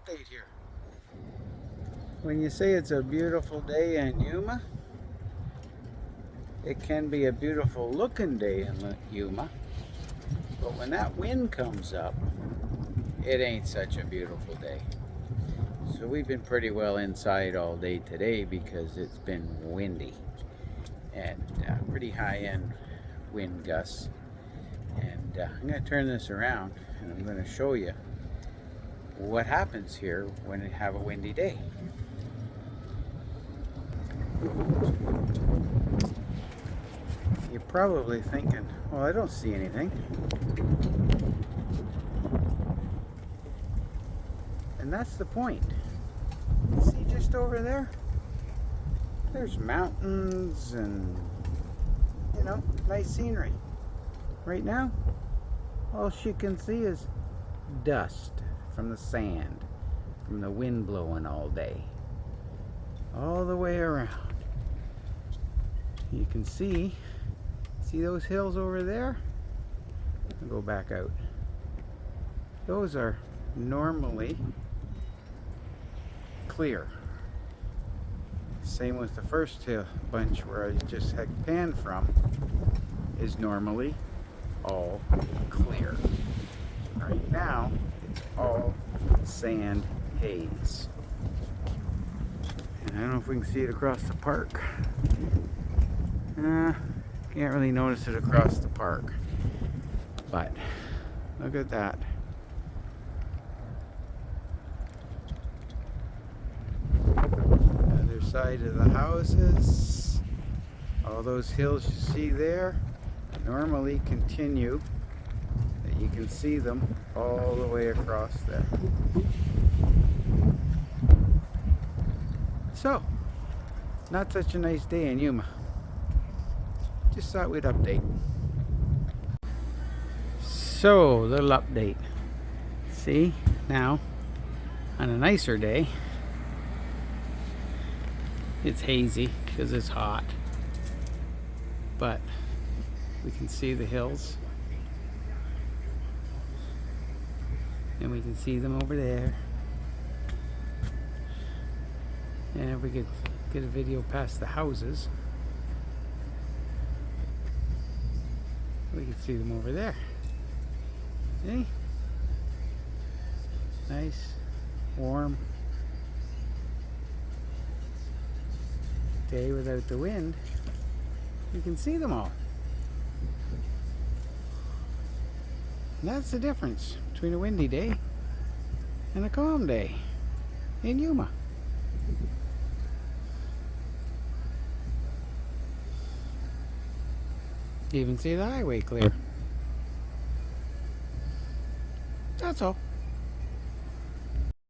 update here. When you say it's a beautiful day in Yuma, it can be a beautiful looking day in Yuma, but when that wind comes up, it ain't such a beautiful day. So we've been pretty well inside all day today because it's been windy and pretty high-end wind gusts. And I'm going to turn this around and I'm going to show you what happens here when we have a windy day. You're probably thinking, well, I don't see anything. And that's the point. You see just over there? There's mountains and, nice scenery. Right now, all she can see is dust from the sand, from the wind blowing all day, all the way around. You can see those hills over there? I'll go back out. Those are normally clear. Same with the first hill bunch where I just had pan from, is normally all clear. Right now, it's all sand haze. And I don't know if we can see it across the park. Can't really notice it across the park. But look at that. Other side of the houses. All those hills you see there normally continue. You can see them all the way across there. So, not such a nice day in Yuma. Just thought we'd update. So, little update. See, now, on a nicer day, it's hazy because it's hot. But we can see the hills. And we can see them over there. And if we could get a video past the houses, we can see them over there. See? Nice, warm day without the wind. You can see them all. And that's the difference between a windy day and a calm day in Yuma. You even see the highway clear. That's all.